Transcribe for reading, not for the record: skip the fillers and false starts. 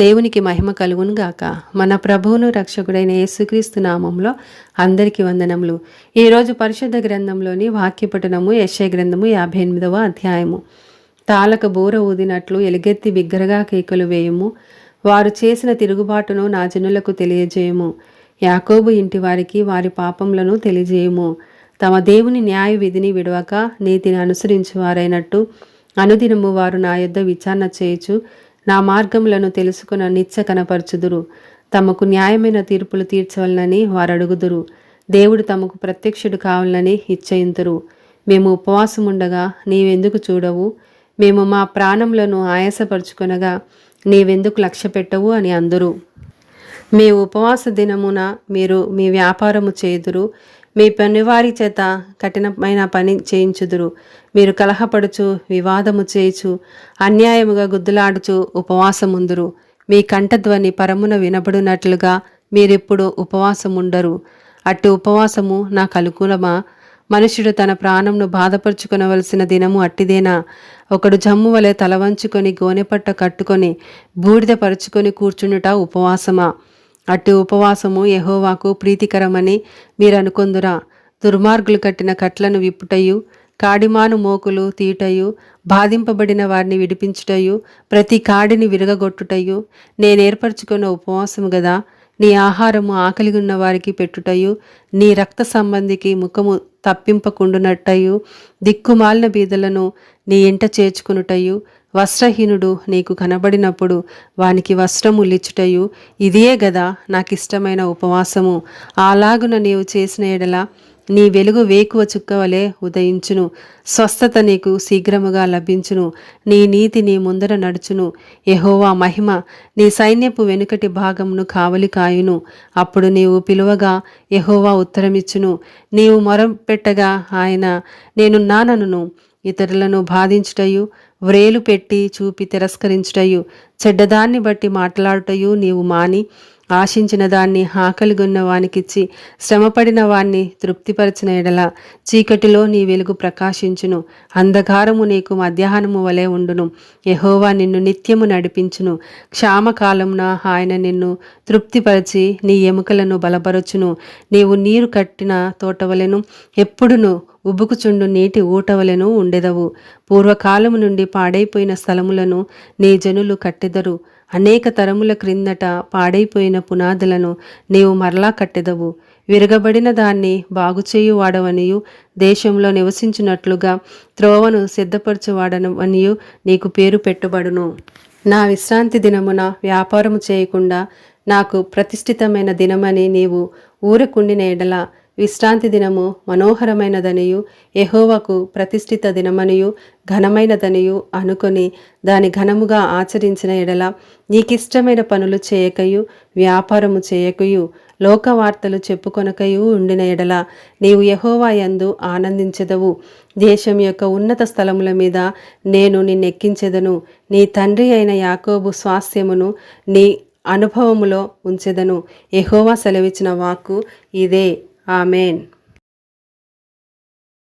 దేవునికి మహిమ కలుగును గాక. మన ప్రభువును రక్షకుడైన యేసుక్రీస్తు నామంలో అందరికీ వందనములు. ఈరోజు పరిశుద్ధ గ్రంథంలోని వాక్యపఠనము యెషయా గ్రంథము 58వ అధ్యాయము. తాళక బూర ఊదినట్లు ఎలుగెత్తి బిగ్గరగా కేకలు వేయుము. వారు చేసిన తిరుగుబాటును నా జనులకు తెలియజేయము. యాకోబు ఇంటి వారికి వారి పాపములను తెలియజేయము. తమ దేవుని న్యాయ విధిని విడవక నీతిని అనుసరించువారైనట్టు అనుదినము వారు నా యొద్ద విచారణ చేయుచు నా మార్గములను తెలుసుకున్న నిత్య కనపరచుదురు. తమకు న్యాయమైన తీర్పులు తీర్చవలనని వారు అడుగుదురు. దేవుడు తమకు ప్రత్యక్షుడు కావాలని ఇచ్చయింతురు. మేము ఉపవాసముండగా నీవెందుకు చూడవు? మేము మా ప్రాణములను ఆయాసపరుచుకొనగా నీవెందుకు లక్ష్య పెట్టవు అని అందురు. మీ ఉపవాస దినమున మీరు మీ వ్యాపారము చేయుదురు. మీ పనివారి చేత కఠినమైన పని చేయించుదురు. మీరు కలహపడుచు వివాదము చేయుచు అన్యాయముగా గుద్దులాడుచు ఉపవాసముందురు. మీ కంఠధ్వని పరమున వినబడినట్లుగా మీరెప్పుడు ఉపవాసముండరు. అట్టి ఉపవాసము నాకు అనుకూలమా? మనుషుడు తన ప్రాణంను బాధపరుచుకొనవలసిన దినము అట్టిదేనా? ఒకడు జమ్ము వలె తలవంచుకొని గోనెపట్ట కట్టుకొని బూడిద పరుచుకొని కూర్చుండుట ఉపవాసమా? అట్టి ఉపవాసము యెహోవాకు ప్రీతికరమని మీరు అనుకొందురా? దుర్మార్గులు కట్టిన కట్లను విప్పుటయు కాడిమాను మోకులు తీటయు బాధింపబడిన వారిని విడిపించుటయు ప్రతి కాడిని విరగగొట్టుటయు నేనేర్పరచుకున్న ఉపవాసము గదా. నీ ఆహారము ఆకలిగున్న వారికి పెట్టుటయు నీ రక్త సంబంధికి ముఖము తప్పింపకుండునట్టయు దిక్కుమాలిన బీదలను నీ ఇంట చేర్చుకునుటయు వస్త్రహీనుడు నీకు కనబడినప్పుడు వానికి వస్త్రములిచ్చుటయు ఇదియే గదా నాకిష్టమైన ఉపవాసము. అలాగున నీవు చేసిన ఎడల నీ వెలుగు వేకువ చుక్కవలే ఉదయించును. స్వస్థత నీకు శీఘ్రముగా లభించును. నీ నీతి నీ ముందర నడుచును. యెహోవా మహిమ నీ సైన్యపు వెనుకటి భాగమును కావలి కాయును. అప్పుడు నీవు పిలువగా యెహోవా ఉత్తరమిచ్చును. నీవు మొరపెట్టగా ఆయన నేనున్నానను. ఇతరులను బాధించుటయు వ్రేలు పెట్టి చూపి తిరస్కరించుటయు చెడ్డదాన్ని బట్టి మాట్లాడుటయు నీవు మాని ఆశించిన దాన్ని ఆకలిగొన్న వానికిచ్చి శ్రమపడిన వాణ్ణి తృప్తిపరచిన ఎడల చీకటిలో నీ వెలుగు ప్రకాశించును. అంధకారము నీకు మధ్యాహ్నము వలె ఉండును. యెహోవా నిన్ను నిత్యము నడిపించును. క్షామకాలమున ఆయన నిన్ను తృప్తిపరిచి నీ ఎముకలను బలపరచును. నీవు నీరు కట్టిన తోటవలెను ఎప్పుడును ఉబ్బుకుచుండు నీటి ఊటవలెను ఉండెదవు. పూర్వకాలము నుండి పాడైపోయిన స్థలములను నీ జనులు కట్టెదరు. అనేక తరముల క్రిందట పాడైపోయిన పునాదులను నీవు మరలా కట్టెదవు. విరగబడిన దాన్ని బాగుచేయువాడవనియు దేశంలో నివసించినట్లుగా త్రోవను సిద్ధపరచువాడవనియు నీకు పేరు పెట్టుబడును. నా విశ్రాంతి దినమున వ్యాపారము చేయకుండా నాకు ప్రతిష్ఠితమైన దినమని నీవు ఊరకుండిన ఎడల విశ్రాంతి దినము మనోహరమైనదనియు యెహోవాకు ప్రతిష్ఠిత దినమనియు ఘనమైనదనియు అనుకొని దాని ఘనముగా ఆచరించిన ఎడల నీకిష్టమైన పనులు చేయకయు వ్యాపారము చేయకయు లోకవార్తలు చెప్పుకొనకయు ఉండిన ఎడల నీవు యెహోవా యందు ఆనందించెదవు. దేశం యొక్క ఉన్నత స్థలముల మీద నేను నిన్నెక్కించెదను. నీ తండ్రి అయిన యాకోబు స్వాస్థ్యమును నీ అనుభవములో ఉంచెదను. యెహోవా సెలవిచ్చిన వాక్కు ఇదే. ఆమెన్.